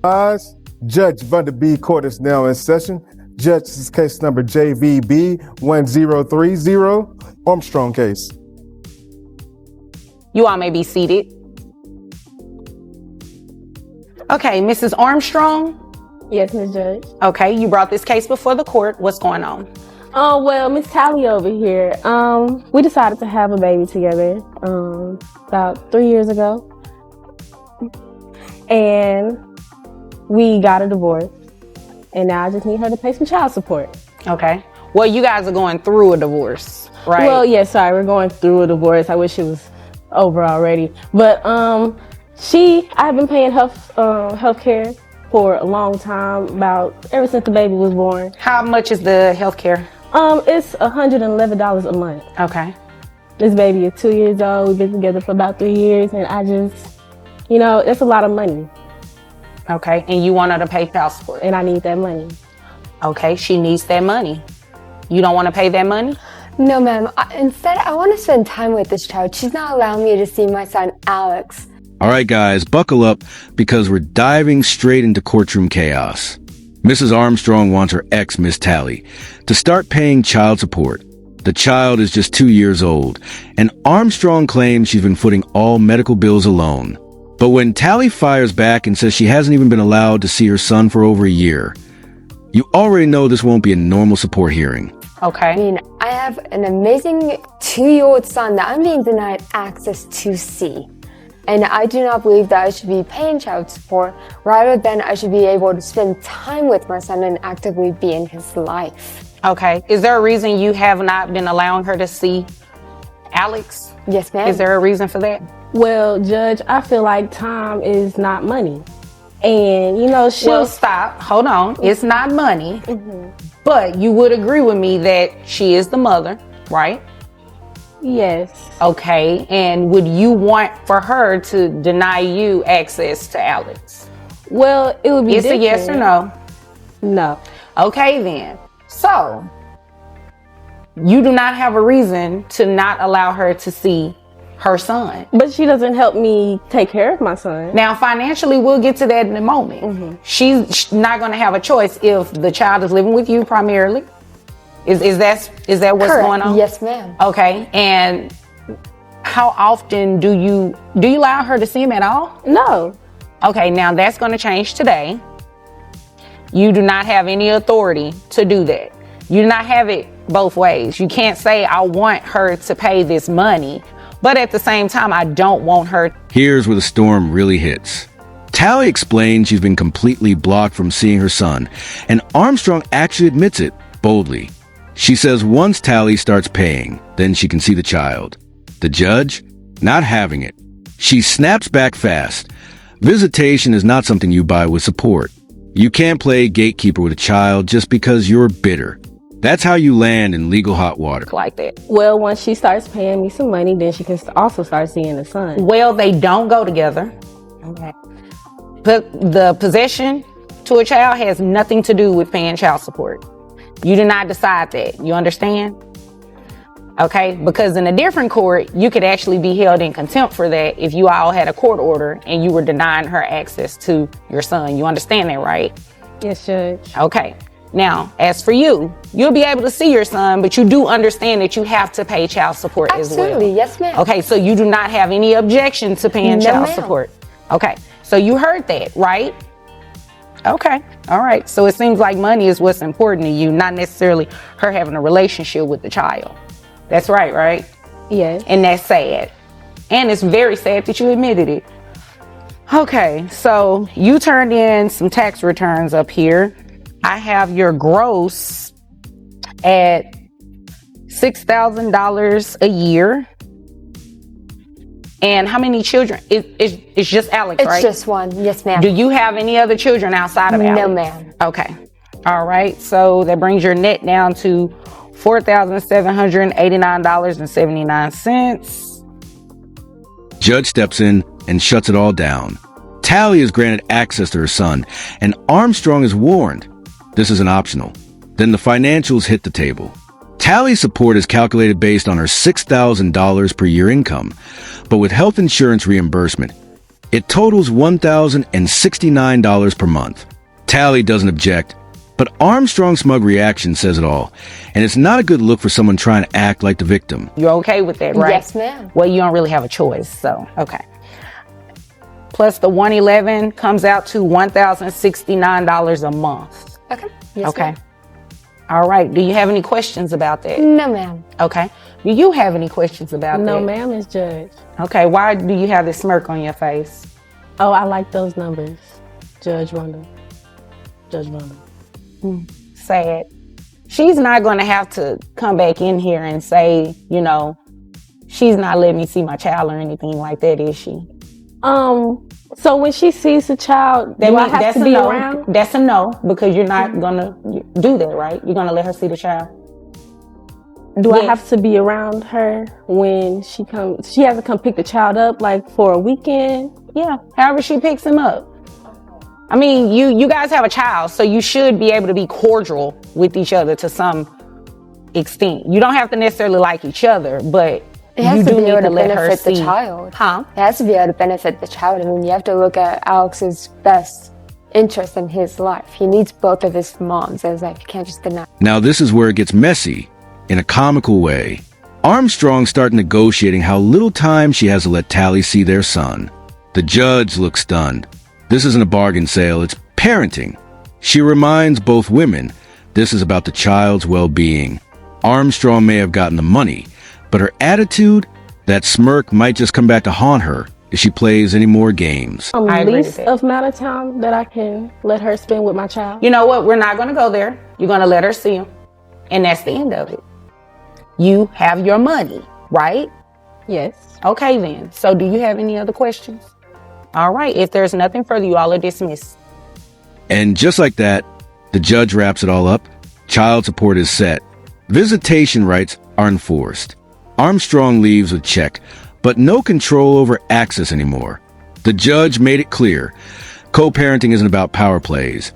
Rise. Judge Vonda B court is now in session. Judge, this is case number JVB 1030, Armstrong case. You all may be seated. Okay, Mrs. Armstrong. Yes, Ms. Judge. Okay, you brought this case before the court. What's going on? Oh, well, Miss Tally over here, we decided to have a baby together about 3 years ago. And we got a divorce. And now I just need her to pay some child support. Okay. Well, you guys are going through a divorce, right? Well, yeah, sorry, we're going through a divorce. I wish it was over already. But I've been paying health care for a long time, ever since the baby was born. How much is the health care? It's $111 a month. Okay. This baby is 2 years old. We've been together for about 3 years, and I just, it's a lot of money. Okay, and you want her to pay child support? And I need that money. Okay, she needs that money. You don't want to pay that money? No, ma'am. Instead, I want to spend time with this child. She's not allowing me to see my son, Alex. All right, guys, buckle up because we're diving straight into courtroom chaos. Mrs. Armstrong wants her ex, Miss Tally, to start paying child support. The child is just 2 years old, and Armstrong claims she's been footing all medical bills alone. But when Tally fires back and says she hasn't even been allowed to see her son for over a year, you already know this won't be a normal support hearing. Okay. I mean, I have an amazing 2-year-old son that I'm being denied access to see. And I do not believe that I should be paying child support. Rather than I should be able to spend time with my son and actively be in his life. Okay. Is there a reason you have not been allowing her to see Alex? Yes, ma'am. Is there a reason for that? Well, Judge, I feel like time is not money. And, Well, stop. Hold on. It's not money. Mm-hmm. But you would agree with me that she is the mother, right? Yes. Okay. And would you want for her to deny you access to Alex? Well, it would be It's different. a yes or no? No. Okay, then. So, you do not have a reason to not allow her to see her son. But she doesn't help me take care of my son. Now, financially, we'll get to that in a moment. Mm-hmm. She's not going to have a choice if the child is living with you primarily. Is that what's Correct. going on? Yes, ma'am. Okay. And how often do you allow her to see him at all? No. Okay. Now that's going to change today. You do not have any authority to do that. You do not have it both ways. You can't say, I want her to pay this money, but at the same time, I don't want her. Here's where the storm really hits. Tally explains she's been completely blocked from seeing her son, and Armstrong actually admits it boldly. She says once Tally starts paying, then she can see the child. The judge, not having it. She snaps back fast. Visitation is not something you buy with support. You can't play gatekeeper with a child just because you're bitter. That's how you land in legal hot water. Like that. Well, once she starts paying me some money, then she can also start seeing the son. Well, they don't go together. Okay. But the possession to a child has nothing to do with paying child support. You do not decide that. You understand? Okay, because in a different court, you could actually be held in contempt for that if you all had a court order and you were denying her access to your son. You understand that, right? Yes, Judge. Okay. Now, as for you, you'll be able to see your son, but you do understand that you have to pay child support as well. Absolutely. Yes, ma'am. Okay, so you do not have any objection to paying No, child ma'am. support. Okay, so you heard that, right? Okay, all right. So it seems like money is what's important to you, not necessarily her having a relationship with the child. That's right? Yes. And that's sad. And it's very sad that you admitted it. Okay, so you turned in some tax returns up here. I have your gross at $6,000 a year. And how many children? It's just Alex, right? It's just one. Yes, ma'am. Do you have any other children outside of Alex? No, ma'am. Okay. All right. So that brings your net down to $4,789.79. Judge steps in and shuts it all down. Tally is granted access to her son, and Armstrong is warned this isn't optional. Then the financials hit the table. Tally's support is calculated based on her $6,000 per year income, but with health insurance reimbursement, It totals $1,069 per month. Tally doesn't object, but Armstrong's smug reaction says it all, and it's not a good look for someone trying to act like the victim. You're okay with that, right? Yes, ma'am. Well, you don't really have a choice, so, okay. Plus the 111 comes out to $1,069 a month. Okay. Yes, Okay. ma'am. All right. Do you have any questions about that? No, ma'am. Okay. Do you have any questions about No, that? ma'am, it's Judge. Okay. Why do you have this smirk on your face? Oh, I like those numbers. Judge Vonda. Judge Vonda. Sad. She's not going to have to come back in here and say, you know, she's not letting me see my child or anything like that, is she? So when she sees the child, do I have to be no. around? That's a no, because you're not going to do that, right? You're going to let her see the child. Do I Yes. have to be around her when she comes? She has to come pick the child up, like for a weekend. Yeah. However she picks him up. I mean, you guys have a child, so you should be able to be cordial with each other to some extent. You don't have to necessarily like each other, but It has you to do be need able to to let her benefit the see. child. Huh? It has to be able to benefit the child. I mean, you have to look at Alex's best interest in his life. He needs both of his moms as life. You can't just deny. Now this is where it gets messy, in a comical way. Armstrong starts negotiating how little time she has to let Tally see their son. The judge looks stunned. This isn't a bargain sale, it's parenting. She reminds both women this is about the child's well-being. Armstrong may have gotten the money, but her attitude, that smirk, might just come back to haunt her if she plays any more games. I agree with Least that. of amount of time that I can let her spend with my child. You know what? We're not going to go there. You're going to let her see him. And that's the end of it. You have your money, right? Yes. Okay, then. So do you have any other questions? All right. If there's nothing further, you all are dismissed. And just like that, the judge wraps it all up. Child support is set. Visitation rights are enforced. Armstrong leaves with check, but no control over access anymore. The judge made it clear. Co-parenting isn't about power plays.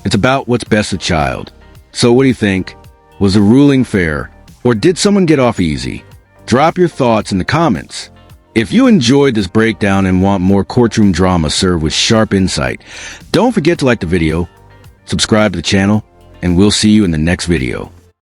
It's about what's best for the child. So what do you think? Was the ruling fair? Or did someone get off easy? Drop your thoughts in the comments. If you enjoyed this breakdown and want more courtroom drama served with sharp insight, don't forget to like the video, subscribe to the channel, and we'll see you in the next video.